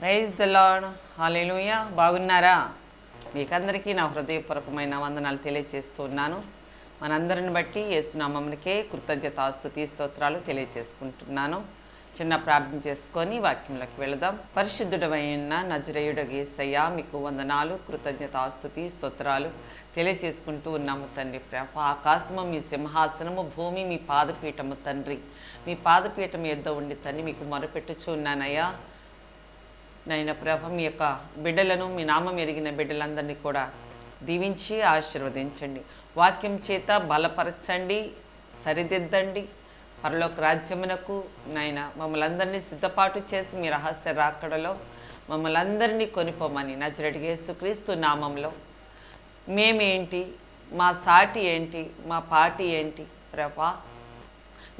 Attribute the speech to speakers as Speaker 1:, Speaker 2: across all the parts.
Speaker 1: Praise the lord. హల్లెలూయా. బాగున్నారా? మీకందరికీ నా హృదయపూర్వకమైన వందనాలు తెలియజేస్తున్నాను. మనందరిని బట్టి యేసునామమునకే కృతజ్ఞతాస్తుతి స్తోత్రాలు తెలియజేసుకుంటున్నాను. చిన్న ప్రార్థన చేసుకొని వాక్యంలోకి వెళదాం. పరిశుద్ధుడైన నజరేయుడగు యేసయ్యా, మీకు వందనాలు, కృతజ్ఞతాస్తుతి స్తోత్రాలు తెలియజేసుకుంటూ ఉన్నాము తండ్రి. ప్రభ, ఆకాశము మీ సింహాసనము, భూమి మీ పాదపీఠము తండ్రి. మీ పాదపీఠం యొద్ద ఉండి తండ్రి మీకు మొరపెట్టుచు ఉన్నానయ్యా. నైనా ప్రభ, మీ యొక్క బిడ్డలను, మీ నామం ఎరిగిన బిడ్డలందరినీ కూడా దీవించి ఆశీర్వదించండి. వాక్యం చేత బలపరచండి, సరిదిద్దండి. పరలోక రాజ్యమునకు నాయన మమ్మల్ని అందరినీ సిద్ధపాటు చేసి మీ రహస్య రాకడలో మమ్మల్ని అందరినీ కొనిపోమని నజరేయుడగు యేసుక్రీస్తు నామంలో మేమేంటి, మా సాటి ఏంటి, మా పార్టీ ఏంటి ప్రభా?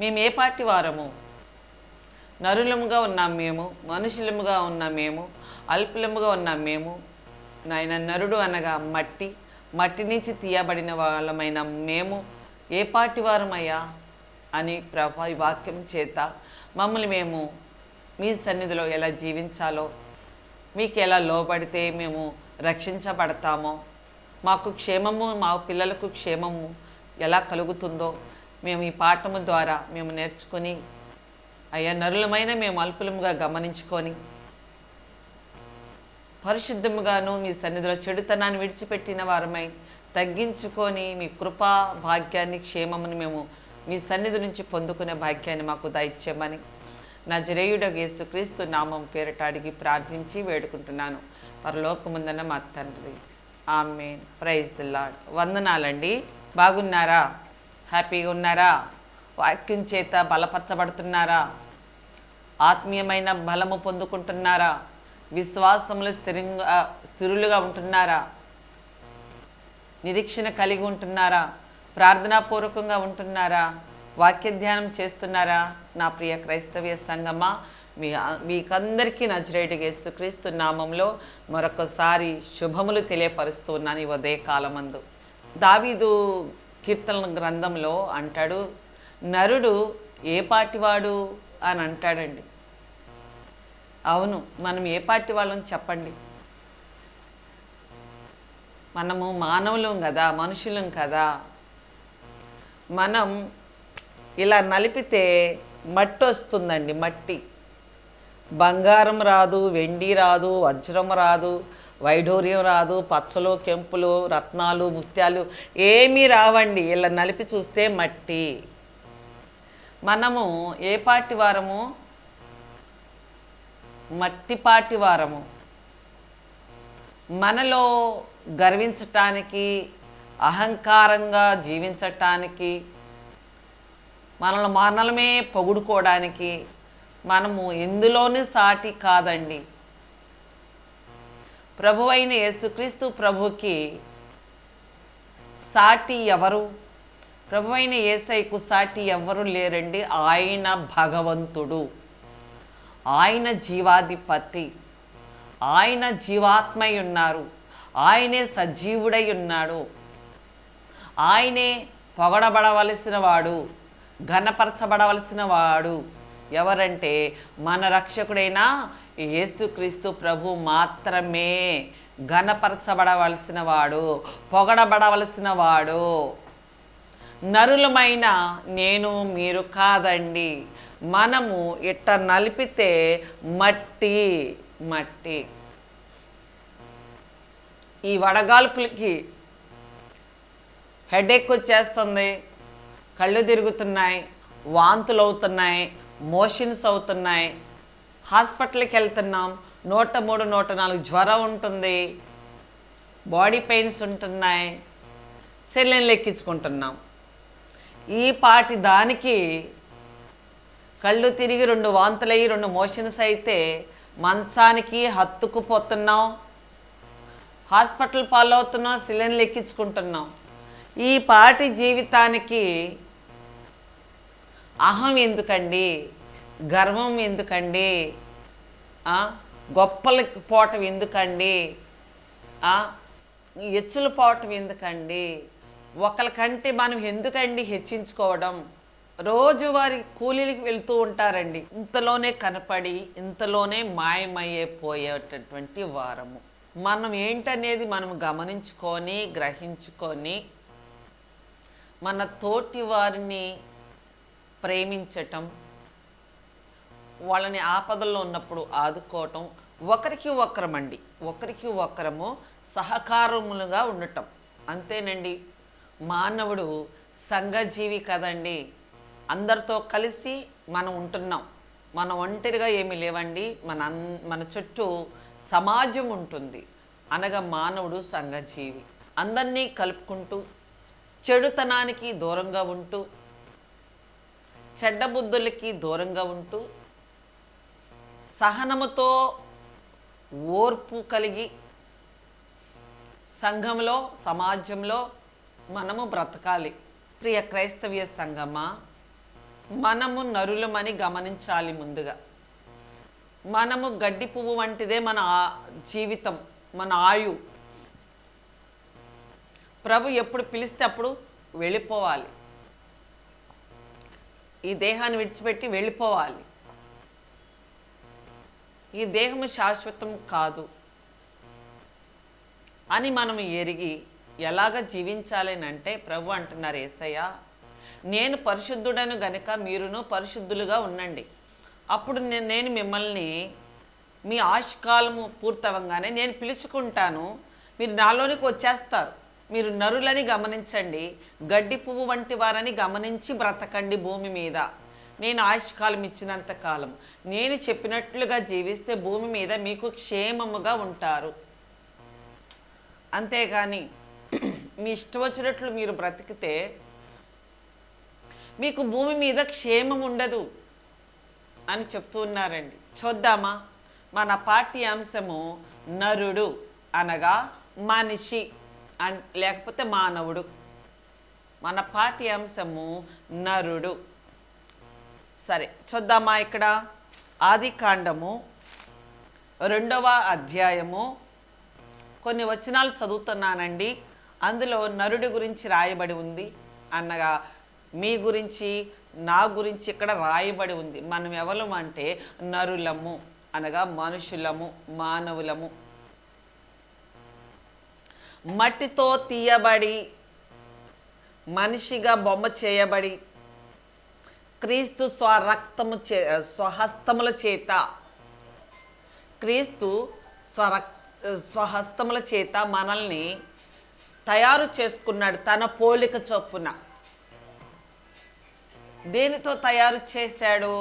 Speaker 1: మేము ఏ పార్టీ వారము? నరులముగా ఉన్నాం మేము, మనుషులముగా ఉన్నాం మేము, అల్పులముగా ఉన్నాం మేము. నాయన, నరుడు అనగా మట్టి, మట్టి నుంచి తీయబడిన వాళ్ళమైన మేము ఏ పార్టీ వారమయ్యా అని ప్రభా, ఈ వాక్యం చేత మమ్మల్ని మేము మీ సన్నిధిలో ఎలా జీవించాలో, మీకు ఎలా లోబడితే మేము రక్షించబడతామో, మాకు క్షేమము, మా పిల్లలకు క్షేమము ఎలా కలుగుతుందో మేము ఈ పాఠము ద్వారా మేము నేర్చుకొని అయ్యా, నరులమైన మేము అల్పులముగా గమనించుకొని పరిశుద్ధముగాను మీ సన్నిధిలో చెడుతనాన్ని విడిచిపెట్టిన వారమై తగ్గించుకొని మీ కృపా భాగ్యాన్ని, క్షేమమును మేము మీ సన్నిధి నుంచి పొందుకునే భాగ్యాన్ని మాకు దయచేయమని నజరేయుడగు యేసుక్రీస్తు నామం పేరిట అడిగి ప్రార్థించి వేడుకుంటున్నాను పరలోకముందన్న మా తండ్రి. ఆమేన్. Praise the Lord. వందనాలండి. బాగున్నారా? హ్యాపీగా ఉన్నారా? వాక్యం చేత బలపరచబడుతున్నారా? ఆత్మీయమైన బలము పొందుకుంటున్నారా? విశ్వాసములు స్థిరులుగా ఉంటున్నారా? నిరీక్షణ కలిగి ఉంటున్నారా? ప్రార్థనాపూర్వకంగా ఉంటున్నారా? వాక్య ధ్యానం చేస్తున్నారా? నా ప్రియ క్రైస్తవ సంగమా, మీకందరికీ నజరేయుడగు యేసుక్రీస్తు నామంలో మరొకసారి శుభములు తెలియపరుస్తున్నాను ఈ ఉదయకాలమందు. దావీదు కీర్తన గ్రంథంలో అంటాడు, నరుడు ఏ పాటివాడు అని అంటాడండి. అవును, మనం ఏ పార్టీ వాళ్ళని చెప్పండి? మనము మానవులం కదా, మనుషులం కదా. మనం ఇలా నలిపితే మట్టి వస్తుందండి. మట్టి, బంగారం రాదు, వెండి రాదు, వజ్రం రాదు, వైఢూర్యం రాదు, పచ్చలు, కెంపులు, రత్నాలు, ముత్యాలు ఏమీ రావండి. ఇలా నలిపి చూస్తే మట్టి. మనము ఏ పార్టీ వారము? మట్టిపాటి వారము. మనలో గర్వించటానికి, అహంకారంగా జీవించటానికి, మనమే పొగుడుకోవడానికి మనము ఎందులోని సాటి కాదండి. ప్రభువైన యేసుక్రీస్తు ప్రభుకి సాటి ఎవరు? ప్రభువైన యేసయ్యకు సాటి ఎవరు లేరండి. ఆయన భగవంతుడు, ఆయన జీవాధిపతి, ఆయన జీవాత్మై ఉన్నారు, ఆయనే సజీవుడై ఉన్నాడు, ఆయనే పొగడబడవలసిన వాడు, ఘనపరచబడవలసిన వాడు. ఎవరంటే మన రక్షకుడైన యేసుక్రీస్తు ప్రభు మాత్రమే ఘనపరచబడవలసిన వాడు, పొగడబడవలసిన వాడు. నరులమైన నేను మీరు కాదండి. మనము ఇట్ట నలిపితే మట్టి మట్టి. ఈ వడగాల్పులకి హెడేక్ వచ్చేస్తుంది, కళ్ళు తిరుగుతున్నాయి, వాంతులు అవుతున్నాయి, మోషన్స్ అవుతున్నాయి, హాస్పిటల్కి వెళ్తున్నాం, 103, 104 జ్వరం ఉంటుంది, బాడీ పెయిన్స్ ఉంటున్నాయి, సెలైన్లు ఎక్కించుకుంటున్నాం. ఈ పాటి దానికి కళ్ళు తిరిగి 2 వాంతులయ్యి 2 మోషన్స్ అయితే మంచానికి హత్తుకుపోతున్నాం, హాస్పిటల్ పాలవుతున్నాం, సిలిండర్లు ఎక్కించుకుంటున్నాం. ఈ పాటి జీవితానికి అహం ఎందుకండి? గర్వం ఎందుకండి? గొప్పలకి పోవటం ఎందుకండి? ఎచ్చులు పోవటం ఎందుకండి? ఒకరికంటే మనం ఎందుకండి హెచ్చించుకోవడం? రోజువారి కూలీలకు వెళ్తూ ఉంటారండి. ఇంతలోనే కనపడి ఇంతలోనే మాయమైపోయేటటువంటి వారము. మనం ఏంటనేది మనం గమనించుకొని గ్రహించుకొని మన తోటి వారిని ప్రేమించటం, వాళ్ళని ఆపదల్లో ఉన్నప్పుడు ఆదుకోవటం, ఒకరికి ఒకరము సహకారములుగా ఉండటం. అంతేనండి. మానవుడు సంఘజీవి కదండి. అందరితో కలిసి మనం ఉంటున్నాం. మనం ఒంటరిగా ఏమీ లేవండి. మన చుట్టూ సమాజం ఉంటుంది. అనగా మానవుడు సంఘజీవి. అందరినీ కలుపుకుంటూ చెడుతనానికి దూరంగా ఉంటూ చెడ్డ బుద్ధులకి దూరంగా ఉంటూ సహనముతో ఓర్పు కలిగి సంఘంలో సమాజంలో మనము బ్రతకాలి. ప్రియ క్రైస్తవ్య సంఘమా, మనము నరులమని గమనించాలి. ముందుగా మనము గడ్డి పువ్వు వంటిదే మన జీవితం, మన ఆయు. ప్రభు ఎప్పుడు పిలిస్తే అప్పుడు వెళ్ళిపోవాలి. ఈ దేహాన్ని విడిచిపెట్టి వెళ్ళిపోవాలి. ఈ దేహము శాశ్వతం కాదు అని మనం ఎరిగి ఎలాగ జీవించాలి అంటే ప్రభు అంటున్నారు, యేసయ్య నేను పరిశుద్ధుడను గనుక మీరును పరిశుద్ధులుగా ఉండండి. అప్పుడు నేను మిమ్మల్ని మీ ఆయుష్కాలము పూర్తవంగానే నేను పిలుచుకుంటాను, మీరు నాలోనికి వచ్చేస్తారు. మీరు నరులని గమనించండి, గడ్డి పువ్వు వంటి వారని గమనించి బ్రతకండి భూమి మీద. నేను ఆయుష్కాలం ఇచ్చినంత కాలం నేను చెప్పినట్లుగా జీవిస్తే భూమి మీద మీకు క్షేమముగా ఉంటారు. అంతేగాని మీ ఇష్టం వచ్చినట్లు మీరు బ్రతికితే మీకు భూమి మీద క్షేమం ఉండదు అని చెప్తూ ఉన్నారండి. చూద్దామా? మన పాఠ్యాంశము నరుడు అనగా మనిషి లేకపోతే మానవుడు. మన పాఠ్యాంశము నరుడు. సరే చూద్దామా? ఇక్కడ ఆదికాండము 2వ అధ్యాయము కొన్ని వచనాలు చదువుతున్నానండి. అందులో నరుడి గురించి రాయబడి ఉంది. అనగా మీ గురించి నా గురించి ఇక్కడ రాయబడి ఉంది. మనం ఎవరు అంటే నరులము అనగా మనుషులము, మానవులము. మట్టితో తీయబడి మనిషిగా బొమ్మ చేయబడి క్రీస్తు స్వహస్తముల చేత స్వహస్తముల చేత మనల్ని తయారు చేసుకున్నాడు తన పోలిక చొప్పున. దేనితో తయారు చేశాడు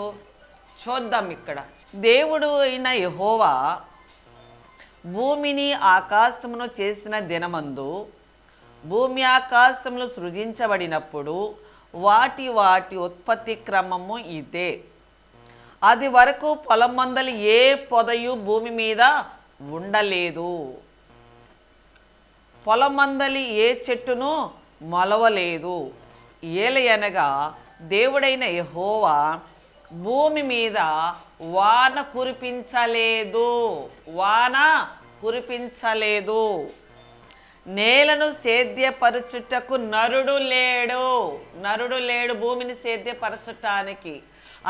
Speaker 1: చూద్దాం. ఇక్కడ దేవుడు అయిన యెహోవా భూమిని ఆకాశమును చేసిన దినమందు భూమి ఆకాశములు సృజించబడినప్పుడు వాటి ఉత్పత్తి క్రమము ఇదే. అది వరకు పొలం మందలి ఏ పొదయు భూమి మీద ఉండలేదు, పొలం మందలి ఏ చెట్టును మొలవలేదు. ఏలయనగా దేవుడైన యెహోవా భూమి మీద వాన కురిపించలేదు, నేలను సేద్యపరచుటకు నరుడు లేడు భూమిని సేద్యపరచటానికి.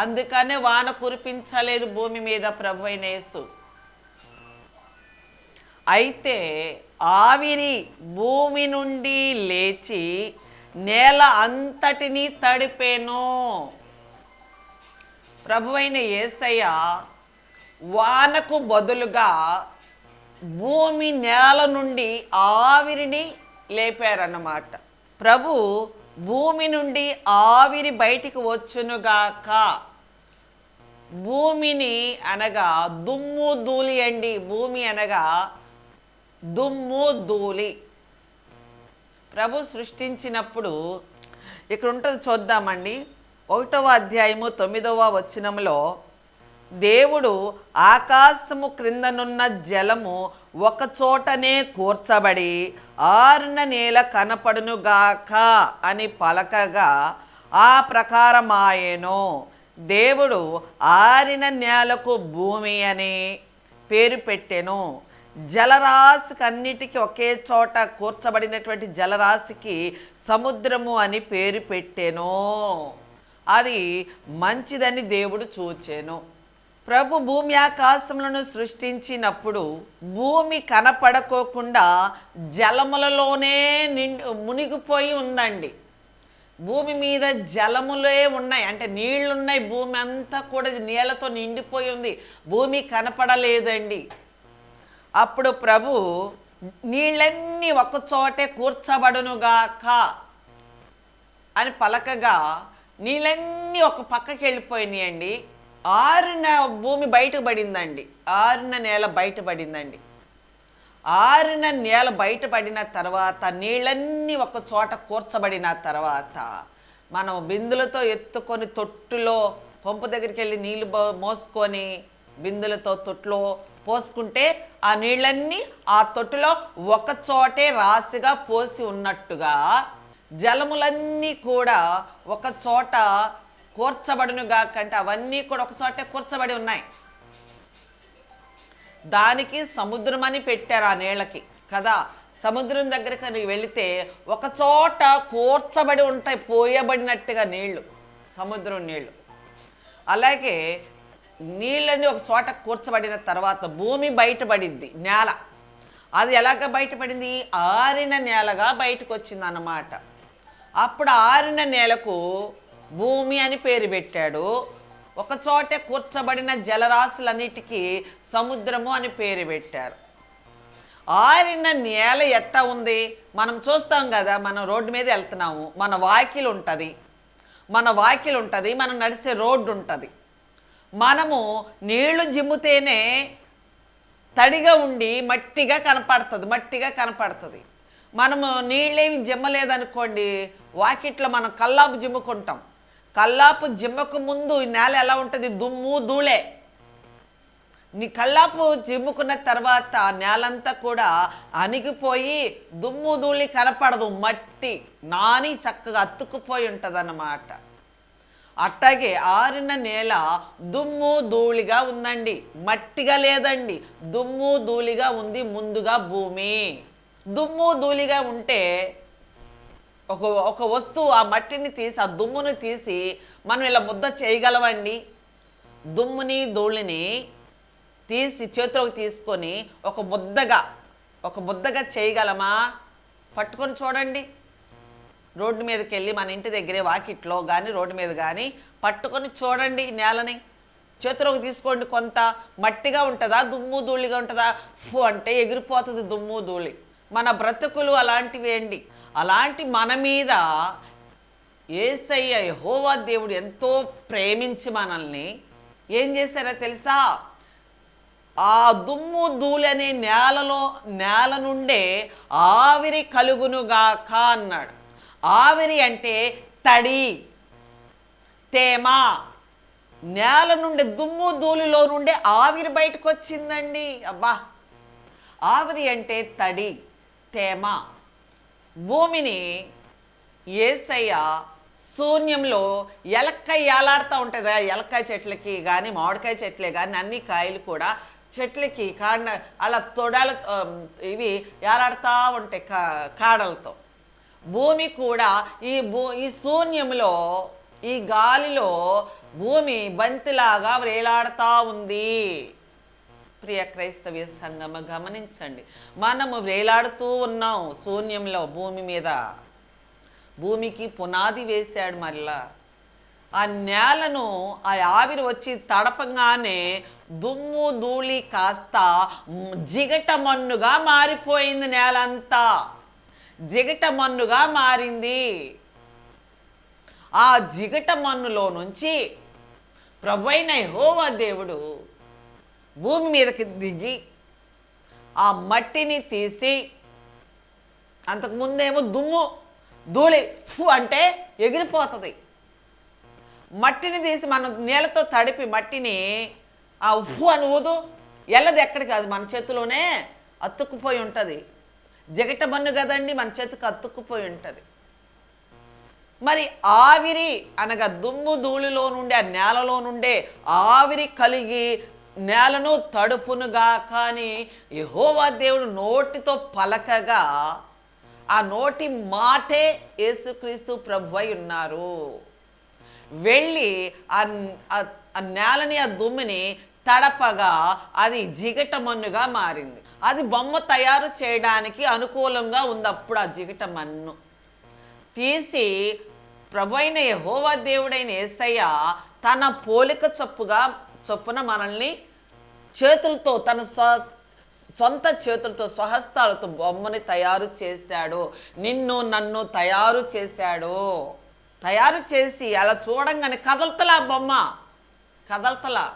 Speaker 1: అందుకనే వాన కురిపించలేదు భూమి మీద ప్రభువైన యేసు. అయితే ఆవిరి భూమి నుండి లేచి నేల అంతటినీ తడిపేను. ప్రభువైన యేసయ్య వానకు బదులుగా భూమి నేల నుండి ఆవిరిని లేపారన్నమాట. ప్రభు భూమి నుండి ఆవిరి బయటికి వచ్చునుగాక. భూమిని అనగా దుమ్ము ధూళి అండి. భూమి అనగా దుమ్ము ధూళి. ప్రభు సృష్టించినప్పుడు ఇక్కడ ఉంటుంది చూద్దామండి. 1వ అధ్యాయము 9వ వచనంలో దేవుడు ఆకాశము క్రిందనున్న జలము ఒక చోటనే కూర్చబడి ఆరిన నేల కనపడునుగాక అని పలకగా ఆ ప్రకారమాయెను. దేవుడు ఆరిన నేలకు భూమి అని పేరు పెట్టెను. జలరాశికి అన్నిటికీ ఒకే చోట కూర్చబడినటువంటి జలరాశికి సముద్రము అని పేరు పెట్టెను. అది మంచిదని దేవుడు చూచెను. ప్రభు భూమి ఆకాశములను సృష్టించినప్పుడు భూమి కనపడకోకుండా జలములలోనే మునిగిపోయి ఉందండి. భూమి మీద జలములే ఉన్నాయి, అంటే నీళ్లున్నాయి. భూమి అంతా కూడా నీళ్లతో నిండిపోయి ఉంది, భూమి కనపడలేదండి. అప్పుడు ప్రభు నీళ్ళన్నీ ఒకచోటే కూర్చబడునుగాక అని పలకగా నీళ్ళన్నీ ఒక పక్కకి వెళ్ళిపోయినాయండి. ఆరున భూమి బయటపడిందండి, ఆరున నేల బయటపడిందండి. ఆరిన నేల బయటపడిన తర్వాత నీళ్ళన్నీ ఒక చోట కూర్చబడిన తర్వాత మనం బిందులతో ఎత్తుకొని తొట్టులో పంపు దగ్గరికి వెళ్ళి నీళ్ళు మోసుకొని బిందులతో తొట్టులో పోసుకుంటే ఆ నీళ్ళన్నీ ఆ తొట్టులో ఒక చోటే రాశిగా పోసి ఉన్నట్టుగా జలములన్నీ కూడా ఒక చోట కూర్చబడునుగా కంటే అవన్నీ కూడా ఒక చోటే కూర్చబడి ఉన్నాయి. దానికి సముద్రం అని పెట్టారు ఆ నీళ్ళకి కదా. సముద్రం దగ్గరికి వెళితే ఒక చోట కూర్చబడి ఉంటాయి, పోయబడినట్టుగా నీళ్లు, సముద్రం నీళ్లు. అలాగే నీళ్ళని ఒక చోట కూర్చబడిన తర్వాత భూమి బయటపడింది, నేల. అది ఎలాగ బయటపడింది? ఆరిన నేలగా బయటకు వచ్చింది అన్నమాట. అప్పుడు ఆరిన నేలకు భూమి అని పేరు పెట్టాడు. ఒక చోటే కూర్చబడిన జలరాశులన్నిటికీ సముద్రము అని పేరు పెట్టారు. ఆరిన నేల ఎట్టా ఉంది? మనం చూస్తాం కదా, మనం రోడ్డు మీద వెళ్తున్నాము, మన వాకిలు ఉంటుంది, మనం నడిచే రోడ్డు ఉంటుంది. మనము నీళ్లు జిమ్ముతేనే తడిగా ఉండి మట్టిగా కనపడుతుంది. మనము నీళ్ళేమి జిమ్మలేదనుకోండి, వాకిట్లో మనం కల్లాపు జిమ్ముకుంటాం. కల్లాపు జిమ్మకు ముందు ఈ నేల ఎలా ఉంటుంది? దుమ్ము ధూళే. నీ కల్లాపు జిమ్ముకున్న తర్వాత నేలంతా కూడా అణిగిపోయి దుమ్ము ధూళి కనపడదు, మట్టి నాని చక్కగా అతుక్కుపోయి ఉంటుంది అన్నమాట. అట్టాగే ఆరిన నేల దుమ్ము ధూళిగా ఉందండి, మట్టిగా లేదండి, దుమ్ము ధూళిగా ఉంది. ముందుగా భూమి దుమ్ము ధూళిగా ఉంటే ఒక వస్తువు ఆ మట్టిని తీసి ఆ దుమ్మును తీసి మనం ఇలా ముద్ద చేయగలమండి? దుమ్ముని ధూళిని తీసి చేతిలోకి తీసుకొని ఒక ముద్దగా చేయగలమా? పట్టుకొని చూడండి. రోడ్డు మీదకి వెళ్ళి మన ఇంటి దగ్గరే వాకిట్లో కానీ రోడ్డు మీద కానీ పట్టుకొని చూడండి, నేలని చేతిలోకి తీసుకోండి. కొంత మట్టిగా ఉంటుందా, దుమ్ము ధూళిగా ఉంటుందా? అంటే ఎగిరిపోతుంది దుమ్ము ధూళి. మన బ్రతుకులు అలాంటివి అండి. అలాంటి మన మీద యేసయ్య యెహోవా దేవుడు ఎంతో ప్రేమించి మనల్ని ఏం చేశారో తెలుసా? ఆ దుమ్ము ధూళి అనే నేల నుండే ఆవిరి కలుగునుగాక అన్నాడు. ఆవిరి అంటే తడి, తేమ. నేల నుండి దుమ్ము ధూళిలో నుండే ఆవిరి బయటకు వచ్చిందండి. అబ్బా, ఆవిరి అంటే తడి, తేమ. భూమిని యేసయ్య శూన్యంలో ఎలక్కాయ ఏలాడుతూ ఉంటుంది. ఎలక్కాయ చెట్లకి కానీ మామిడికాయ చెట్లే కానీ అన్ని కాయలు కూడా చెట్లకి అలా తొడాల ఇవి ఏలాడుతూ ఉంటాయి కాడలతో. భూమి కూడా ఈ శూన్యంలో, ఈ గాలిలో భూమి బంతిలాగా వేలాడుతూ ఉంది. ప్రియ క్రైస్తవ సంగమ గమనించండి, మనము వేలాడుతూ ఉన్నాం శూన్యంలో భూమి మీద. భూమికి పునాది వేశాడు. మరలా ఆ నేలను ఆ ఆవిరి వచ్చి తడపంగానే దుమ్ము ధూళి కాస్త జిగట మన్నుగా మారిపోయింది. నేలంతా జిగట మన్నుగా మారింది. ఆ జిగట మన్నులో నుంచి ప్రభువైన యెహోవా దేవుడు భూమి మీదకి దిగి ఆ మట్టిని తీసి, అంతకుముందేమో దుమ్ము ధూళి అంటే ఎగిరిపోతుంది. మట్టిని తీసి మనం నీళ్ళతో తడిపి మట్టిని ఆ ఉప్పు అని ఊదు ఎల్లది ఎక్కడికి, అది మన చేతిలోనే అతుక్కుపోయి ఉంటుంది. జిగట మన్ను కదండి, మన చేతికి అతుక్కుపోయి ఉంటుంది. మరి ఆవిరి అనగా దుమ్ము ధూళిలో నుండి, ఆ నేలలో నుండే ఆవిరి కలిగి నేలను తడుపునుగా కానీ యెహోవా దేవుడు నోటితో పలకగా ఆ నోటి మాటే యేసుక్రీస్తు ప్రభువై ఉన్నారు. వెళ్ళి ఆ నేలని ఆ దుమ్మిని తడపగా అది జిగట మన్నుగా మారింది. అది బొమ్మ తయారు చేయడానికి అనుకూలంగా ఉంది. అప్పుడు ఆ జిగట మన్ను తీసి ప్రభు అయిన యెహోవా దేవుడైన యేసయ్య తన పోలిక చొప్పున మనల్ని చేతులతో తన సొంత చేతులతో స్వహస్తాలతో బొమ్మని తయారు చేశాడు. నిన్ను నన్ను తయారు చేశాడు. తయారు చేసి అలా చూడంగానే కదలతలా బొమ్మ, కదలతలా.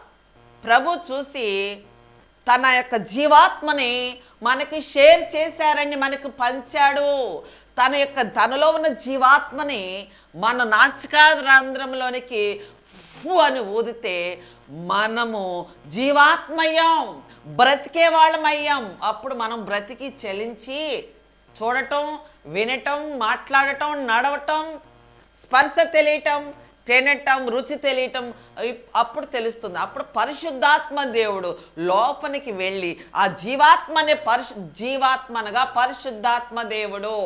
Speaker 1: ప్రభు చూసి తన యొక్క జీవాత్మని మనకి షేర్ చేశారని మనకు పంచాడు. తనలో ఉన్న జీవాత్మని మన నాసికారంధ్రంలోనికి అని ఊదితే మనము జీవాత్మయ్యాం, బ్రతికే వాళ్ళమయ్యాం. అప్పుడు మనం బ్రతికి చలించి చూడటం, వినటం, మాట్లాడటం, నడవటం, స్పర్శ తెలియటం, తినటం, రుచి తెలియటం అప్పుడు తెలుస్తుంది. అప్పుడు పరిశుద్ధాత్మ దేవుడు లోపలికి వెళ్ళి ఆ జీవాత్మనే జీవాత్మనగా పరిశుద్ధాత్మ దేవుడు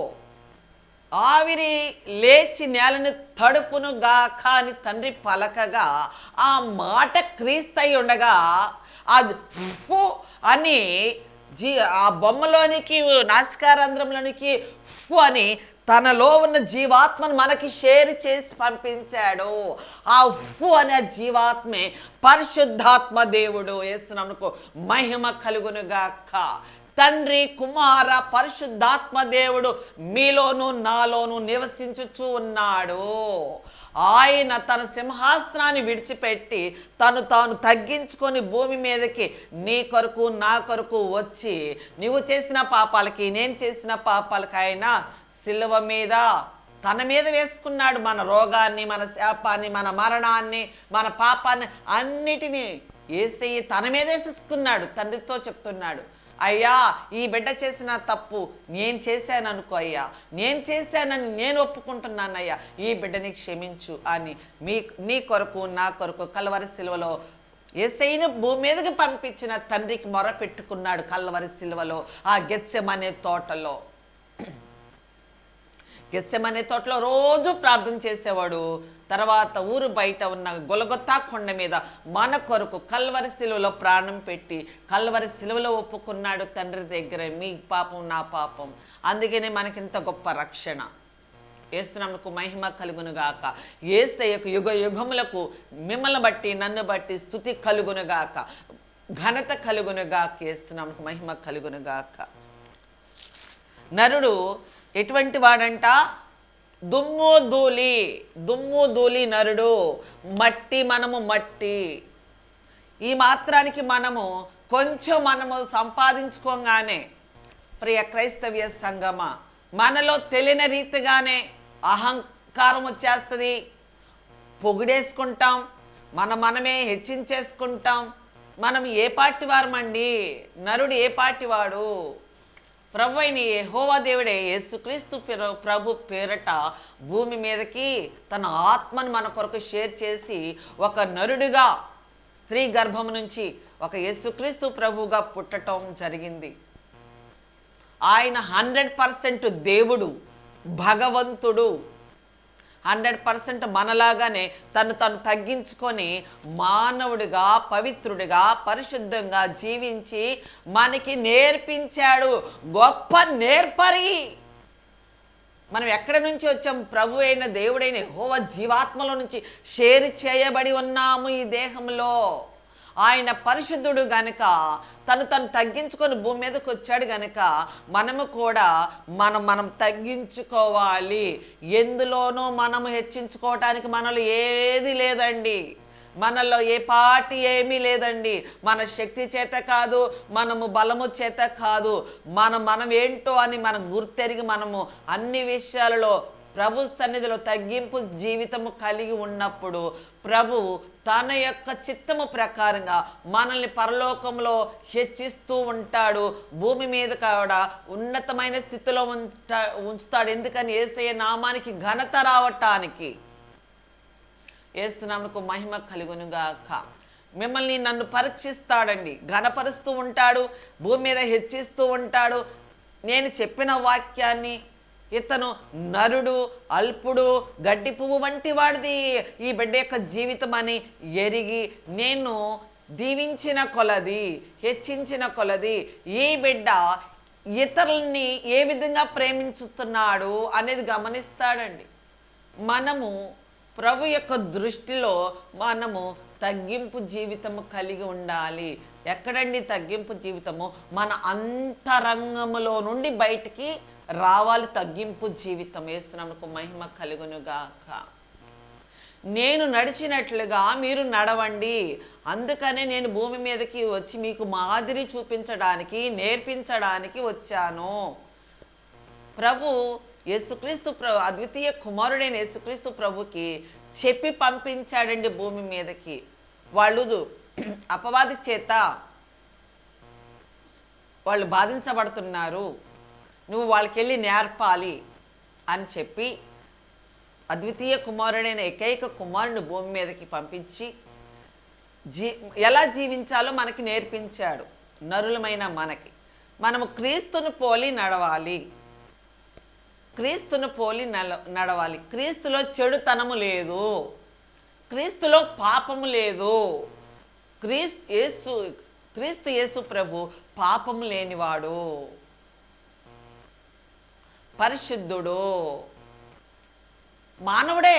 Speaker 1: ఆవిరి లేచి నేలని తడుపును గాక అని తండ్రి పలకగా ఆ మాట క్రీస్తై ఉండగా అది అని ఆ బొమ్మలోనికి నాసికారంధ్రంలోనికి అని తనలో ఉన్న జీవాత్మను మనకి షేర్ చేసి పంపించాడు. ఆ అనే జీవాత్మే పరిశుద్ధాత్మ దేవుడు. యేసునామమునకు మహిమ కలుగునుగాక. తండ్రి, కుమార, పరిశుద్ధాత్మ దేవుడు మీలోను నాలోను నివసించుచూ ఉన్నాడు. ఆయన తన సింహాసనాన్ని విడిచిపెట్టి తాను తగ్గించుకొని భూమి మీదకి నీ కొరకు నా కొరకు వచ్చి నువ్వు చేసిన పాపాలకి నేను చేసిన పాపాలకి ఆయన సిలువ మీద తన మీద వేసుకున్నాడు. మన రోగాన్ని, మన శాపాన్ని, మన మరణాన్ని, మన పాపాన్ని అన్నిటినీ యేసయ్య తన మీద వేసేసుకున్నాడు. తండ్రితో చెప్తున్నాడు, అయ్యా ఈ బిడ్డ చేసిన తప్పు నేను చేశాను అనుకో అయ్యా, నేను చేశానని నేను ఒప్పుకుంటున్నానయ్యా, ఈ బిడ్డని క్షమించు అని నీ కొరకు నా కొరకు కల్వరి సిలువలో యేసయ్యను భూమి మీదకి పంపించిన తండ్రికి మొర పెట్టుకున్నాడు. కల్వరి సిలువలో ఆ గెత్సెమనే తోటలో రోజు ప్రార్థన చేసేవాడు. తర్వాత ఊరు బయట ఉన్న గొలగొతా కొండ మీద మన కొరకు కల్వరి సిలువలో ప్రాణం పెట్టి కల్వరి సిలువలో ఒప్పుకున్నాడు తండ్రి దగ్గర, మీ పాపం నా పాపం. అందుకనే మనకింత గొప్ప రక్షణ. యేసునామమునకు మహిమ కలుగునుగాక. యేసయ్యకు యుగ యుగములకు మిమ్మల్ని బట్టి నన్ను బట్టి స్తుతి కలుగునుగాక, ఘనత కలుగునుగాక. యేసునామమునకు మహిమ కలుగునుగాక. నరుడు ఎటువంటి వాడంట? దుమ్ము ధూళి నరుడు, మట్టి. మనము మట్టి. ఈ మాత్రానికి మనము సంపాదించుకోగానే ప్రియ క్రైస్తవ్య సంగమ మనలో తెలియని రీతిగానే అహంకారం వచ్చేస్తుంది. పొగిడేసుకుంటాం, మనమే హెచ్చించేసుకుంటాం. మనం ఏ పార్టీ వారమండి? నరుడు ఏ పార్టీ వాడు? ప్రభు అయిన యెహోవా దేవుడే యేసుక్రీస్తు ప్రభు పేరట భూమి మీదకి తన ఆత్మను మన కొరకు షేర్ చేసి ఒక నరుడిగా స్త్రీ గర్భం నుంచి ఒక యేసుక్రీస్తు ప్రభుగా పుట్టడం జరిగింది. ఆయన 100% దేవుడు, భగవంతుడు. 100% మనలాగానే తను తగ్గించుకొని మానవుడిగా, పవిత్రుడిగా, పరిశుద్ధంగా జీవించి మనకి నేర్పించాడు. గొప్ప నేర్పరి. మనం ఎక్కడి నుంచి వచ్చాం? ప్రభు అయిన దేవుడైన యెహోవా జీవాత్మలో నుంచి షేర్ చేయబడి ఉన్నాము ఈ దేహంలో. ఆయన పరిశుద్ధుడు గనుక తను తగ్గించుకొని భూమి మీదకి వచ్చాడు గనుక మనము కూడా మనం తగ్గించుకోవాలి. ఎందులోనూ మనము హెచ్చించుకోవటానికి మనలో ఏది లేదండి. మనలో ఏ పార్టీ ఏమీ లేదండి. మన శక్తి చేత కాదు, మనము బలము చేత కాదు. మనం ఏంటో అని మనం గుర్తెరిగి మనము అన్ని విషయాలలో ప్రభు సన్నిధిలో తగ్గింపు జీవితము కలిగి ఉన్నప్పుడు ప్రభు తన యొక్క చిత్తము ప్రకారంగా మనల్ని పరలోకంలో హెచ్చిస్తూ ఉంటాడు. భూమి మీద కూడా ఉన్నతమైన స్థితిలో ఉంచుతాడు. ఎందుకని? యేసయ్య నామానికి ఘనత రావటానికి. యేసునామమునకు మహిమ కలుగునుగాక. మిమ్మల్ని నన్ను పరీక్షిస్తాడండి, ఘనపరుస్తూ ఉంటాడు, భూమి మీద హెచ్చిస్తూ ఉంటాడు. నేను చెప్పిన వాక్యాన్ని ఇతను నరుడు, అల్పుడు, గడ్డి పువ్వు వంటి వాడిది ఈ బిడ్డ యొక్క జీవితం అని ఎరిగి నేను దీవించిన కొలది, హెచ్చించిన కొలది ఈ బిడ్డ ఇతరుల్ని ఏ విధంగా ప్రేమించుతున్నాడు అనేది గమనిస్తాడండి. మనము ప్రభు యొక్క దృష్టిలో మనము తగ్గింపు జీవితము కలిగి ఉండాలి. ఎక్కడండి తగ్గింపు జీవితము? మన అంతరంగములో నుండి బయటికి రావాలి తగ్గింపు జీవితం. యేసునామమునకు మహిమ కలుగునుగాక. నేను నడిచినట్లుగా మీరు నడవండి, అందుకనే నేను భూమి మీదకి వచ్చి మీకు మాదిరి చూపించడానికి, నేర్పించడానికి వచ్చాను. ప్రభు యేసుక్రీస్తు అద్వితీయ కుమారుడైన యేసుక్రీస్తు ప్రభుకి చెప్పి పంపించాడండి భూమి మీదకి. వాళ్ళు అపవాది చేత వాళ్ళు బాధించబడుతున్నారు, నువ్వు వాళ్ళకి వెళ్ళి నేర్పాలి అని చెప్పి అద్వితీయ కుమారుడైన ఏకైక కుమారుని భూమి మీదకి పంపించి ఎలా జీవించాలో మనకి నేర్పించాడు. నరులమైన మనము క్రీస్తును పోలి నడవాలి, క్రీస్తును పోలి నడవాలి. క్రీస్తులో చెడుతనము లేదు, క్రీస్తులో పాపము లేదు. క్రీస్తు యేసు ప్రభు పాపము లేనివాడు, పరిశుద్ధుడు, మానవుడే,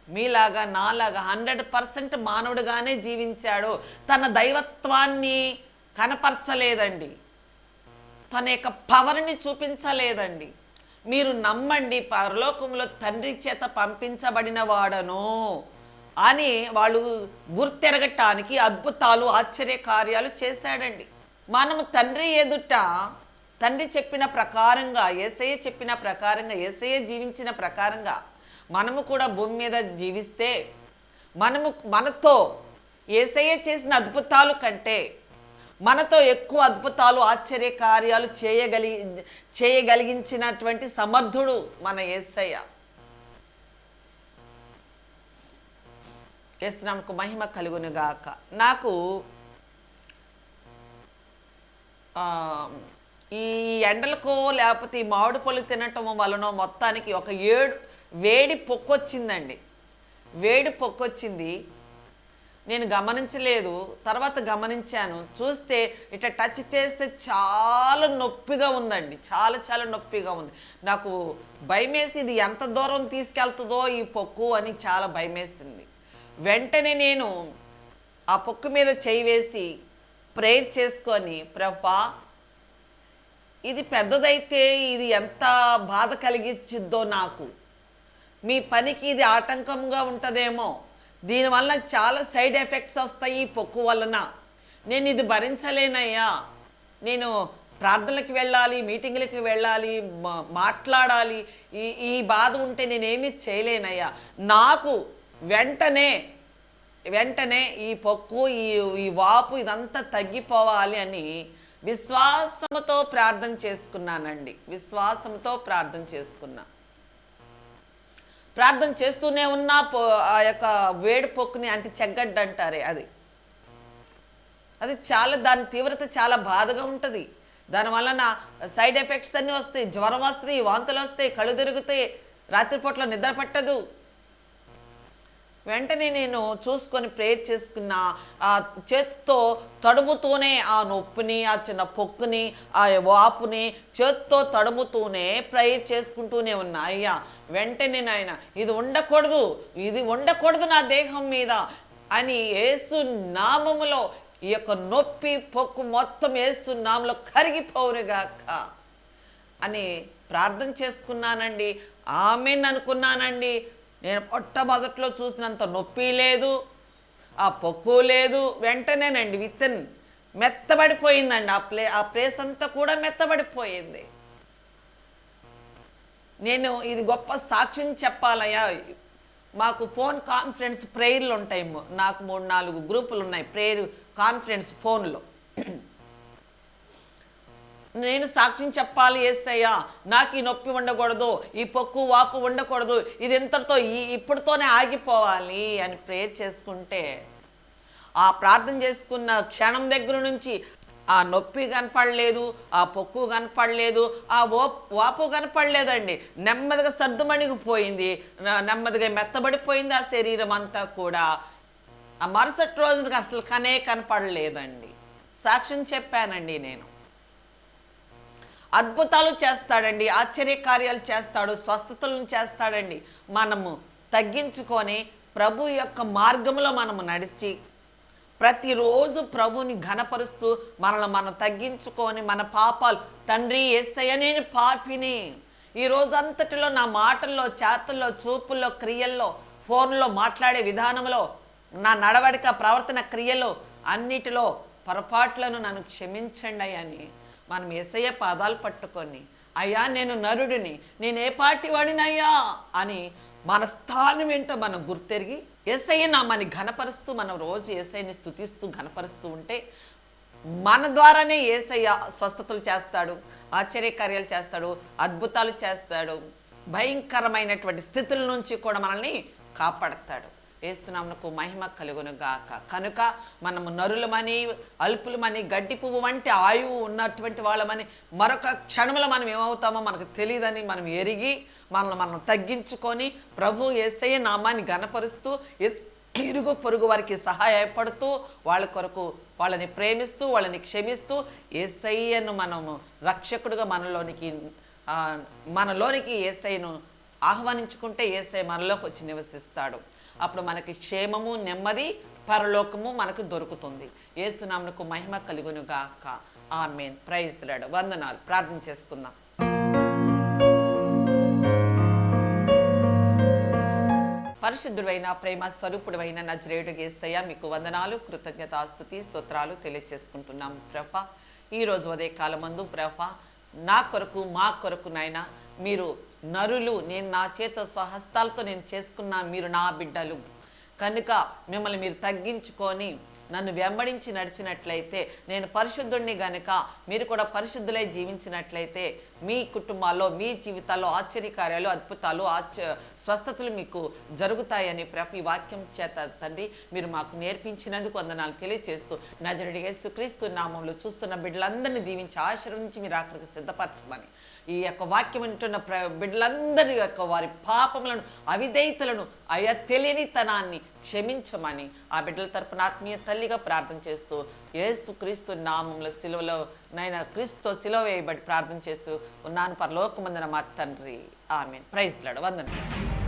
Speaker 1: మీలాగా నాలాగా 100% మానవుడుగానే జీవించాడు. తన దైవత్వాన్ని కనపరచలేదండి, తన యొక్క పవర్ని చూపించలేదండి. మీరు నమ్మండి, పరలోకంలో తండ్రి చేత పంపించబడిన వాడను అని వాళ్ళు గుర్తెరగటానికి అద్భుతాలు, ఆశ్చర్య కార్యాలు చేశాడండి. మనము తండ్రి ఎదుట తండ్రి చెప్పిన ప్రకారంగా, యేసయ్య చెప్పిన ప్రకారంగా, యేసయ్య జీవించిన ప్రకారంగా మనము కూడా భూమి మీద జీవిస్తే మనతో యేసయ్య చేసిన అద్భుతాలు కంటే మనతో ఎక్కువ అద్భుతాలు, ఆశ్చర్య కార్యాలు చేయగలిగించినటువంటి సమర్థుడు మన యేసయ్య. యేసునామమునకు మహిమ కలుగునుగాక. నాకు ఈ ఎండలకో లేకపోతే ఈ మామిడి పళ్ళు తినటం వలన మొత్తానికి ఒక వేడి పొక్కొచ్చిందండి. వేడి పొక్కొచ్చింది, నేను గమనించలేదు, తర్వాత గమనించాను. చూస్తే ఇట్లా టచ్ చేస్తే చాలా నొప్పిగా ఉందండి, చాలా చాలా నొప్పిగా ఉంది. నాకు భయమేసి ఇది ఎంత దూరం తీసుకెళ్తుందో ఈ పొక్కు అని చాలా భయమేసింది. వెంటనే నేను ఆ పొక్కు మీద చేయి వేసి ప్రేయర్ చేసుకొని, ప్రభా ఇది పెద్దదైతే ఇది ఎంత బాధ కలిగించిద్దో, నాకు మీ పనికి ఇది ఆటంకంగా ఉంటుందేమో, దీనివల్ల చాలా సైడ్ ఎఫెక్ట్స్ వస్తాయి ఈ పొక్కు వలన, నేను ఇది భరించలేనయ్యా, నేను ప్రార్థనలకు వెళ్ళాలి, మీటింగులకి వెళ్ళాలి, మాట్లాడాలి, ఈ బాధ ఉంటే నేనేమీ చేయలేనయ్యా, నాకు వెంటనే ఈ పొక్కు, ఈ వాపు ఇదంతా తగ్గిపోవాలి అని విశ్వాసంతో ప్రార్థన చేసుకున్నానండి. విశ్వాసంతో ప్రార్థన చేసుకున్నా. ప్రార్థన చేస్తూనే ఉన్నా ఆ యొక్క వేడి పొక్కుని అంటే చెగ్గడ్డ అంటారే, అది చాలా, దాని తీవ్రత చాలా బాధగా ఉంటుంది. దానివల్ల సైడ్ ఎఫెక్ట్స్ అన్నీ వస్తాయి, జ్వరం వస్తుంది, వాంతులు వస్తాయి, కళ్ళు తిరుగుతాయి, రాత్రిపూట్ల నిద్ర పట్టదు. వెంటనే నేను చూసుకొని ప్రేయర్ చేసుకున్న, ఆ చేత్తో తడుముతూనే ఆ నొప్పిని, ఆ చిన్న పొక్కుని, ఆ వాపుని చేత్తో తడుముతూనే ప్రేయర్ చేసుకుంటూనే ఉన్నా. అయ్యా వెంటనే నాయన ఇది ఉండకూడదు నా దేహం మీద అని యేసు నామములో ఈ యొక్క నొప్పి పొక్కు మొత్తం యేసు నామములో కరిగిపోవునుగాక అని ప్రార్థన చేసుకున్నానండి. ఆమేన్ అనుకున్నానండి. నేను మొట్టమొదట్లో చూసినంత నొప్పి లేదు, ఆ పొక్కు లేదు. వెంటనేనండి విత్ మెత్తబడిపోయిందండి, ఆ ప్లేస్ అంతా కూడా మెత్తబడిపోయింది. నేను ఇది గొప్ప సాక్ష్యం చెప్పాలయ్యా. మాకు ఫోన్ కాన్ఫరెన్స్ ప్రేయర్లు ఉంటాయి, నాకు 3-4 గ్రూపులు ఉన్నాయి ప్రేయర్ కాన్ఫరెన్స్ ఫోన్లో. నేను సాక్ష్యం చెప్పాలి, యేసయ్యా నాకు ఈ నొప్పి ఉండకూడదు, ఈ పొక్కు వాపు ఉండకూడదు, ఇది ఇంతటితో ఇప్పటితోనే ఆగిపోవాలి అని ప్రేయర్ చేసుకుంటే, ఆ ప్రార్థన చేసుకున్న క్షణం దగ్గర నుంచి ఆ నొప్పి కనపడలేదు, ఆ పొక్కు కనపడలేదు, ఆ వాపు కనపడలేదండి. నెమ్మదిగా సర్దుమణిగిపోయింది, నెమ్మదిగా మెత్తబడిపోయింది ఆ శరీరం అంతా కూడా. ఆ మరుసటి రోజునకి అసలు కనపడలేదండి. సాక్ష్యం చెప్పానండి నేను. అద్భుతాలు చేస్తాడండి, ఆశ్చర్యకార్యాలు చేస్తాడు, స్వస్థతలను చేస్తాడండి. మనము తగ్గించుకొని ప్రభు యొక్క మార్గంలో మనము నడిచి ప్రతిరోజు ప్రభుని ఘనపరుస్తూ మనల్ని మనం తగ్గించుకొని మన పాపాలు, తండ్రి యేసయ్య నేను పాపిని, ఈ రోజంతటిలో నా మాటల్లో, చేతల్లో, చూపుల్లో, క్రియల్లో, ఫోన్లో మాట్లాడే విధానంలో, నా నడవడిక, ప్రవర్తన, క్రియలో అన్నిటిలో పొరపాట్లను నన్ను క్షమించండి అని మనం యేసయ్య పాదాలు పట్టుకొని, అయ్యా నేను నరుడిని, నేనే పాటి వాడినయ్యా అని మన స్థానం ఏంటో మనం గుర్తెరిగి యేసయ్య నామాన్ని ఘనపరుస్తూ మనం రోజు యేసయ్యని స్తుతిస్తూ ఘనపరుస్తూ ఉంటే మన ద్వారానే యేసయ్య స్వస్థతలు చేస్తాడు, ఆశ్చర్యకార్యాలు చేస్తాడు, అద్భుతాలు చేస్తాడు, భయంకరమైనటువంటి స్థితుల నుంచి కూడా మనల్ని కాపాడతాడు. యేసునామమునకు మహిమ కలుగును గాక. కనుక మనము నరులమని, అల్పులమని, గడ్డి పువ్వు వంటి ఆయువు ఉన్నటువంటి వాళ్ళమని, మరొక క్షణంలో మనం ఏమవుతామో మనకు తెలియదని మనం ఎరిగి మనల్ని మనం తగ్గించుకొని ప్రభు యేసయ్య నామాన్ని ఘనపరుస్తూ ఇరుగు పొరుగు వారికి సహాయపడుతూ వాళ్ళ కొరకు వాళ్ళని ప్రేమిస్తూ వాళ్ళని క్షమిస్తూ యేసయ్యను మనము రక్షకుడుగా మనలోనికి యేసయ్యను ఆహ్వానించుకుంటే యేసయ్య మనలోకి వచ్చి నివసిస్తాడు. అప్పుడు మనకి క్షేమము, నెమ్మది, పరలోకము మనకు దొరుకుతుంది. యేసునామమునకు మహిమ కలుగును గాక. ఆమేన్. Praise the Lord. వందనాలు. ప్రార్థన చేసుకుందాం. పరిశుద్ధుడైన ప్రేమ స్వరూపుడైన నజరేయుడు యేసయ్య మీకు వందనాలు, కృతజ్ఞతాస్తుతి, స్తోత్రాలు తెలియచేసుకుంటున్నాం ప్రభా. ఈరోజు ఉదయ కాలమందు ప్రభా నా కొరకు, మా కొరకు నాయన మీరు నరులు, నేను నా చేత స్వహస్తాలతో నేను చేసుకున్నా, మీరు నా బిడ్డలు కనుక మిమ్మల్ని మీరు తగ్గించుకొని నన్ను వెంబడించి నడిచినట్లయితే, నేను పరిశుద్ధుడిని గనుక మీరు కూడా పరిశుద్ధులై జీవించినట్లయితే మీ కుటుంబాల్లో, మీ జీవితాల్లో ఆశ్చర్యకార్యాలు, అద్భుతాలు, స్వస్థతలు మీకు జరుగుతాయని ప్రతి వాక్యం చేత తండ్రి మీరు మాకు నేర్పించినందుకు వందనాలు తెలియజేస్తూ నజరేయుడు యేసుక్రీస్తు నామములో చూస్తున్న బిడ్డలందరినీ దీవించి ఆశీర్వదించి మీరు అక్కడికి సిద్ధపరచమని, ఈ యొక్క వాక్యం వింటున్న బిడ్డలందరి యొక్క వారి పాపములను, అవిధేయతలను, అయా తెలియనితనాన్ని క్షమించమని ఆ బిడ్డల తరపున ఆత్మీయ తల్లిగా ప్రార్థన చేస్తూ యేసుక్రీస్తు నామములో సిలువలో నైనా క్రీస్తుతో సిలువ వేయబడి ప్రార్థన చేస్తూ ఉన్నాను పరలోకమందున మా తండ్రి. ఆమేన్. Praise the Lord. వందనాలు.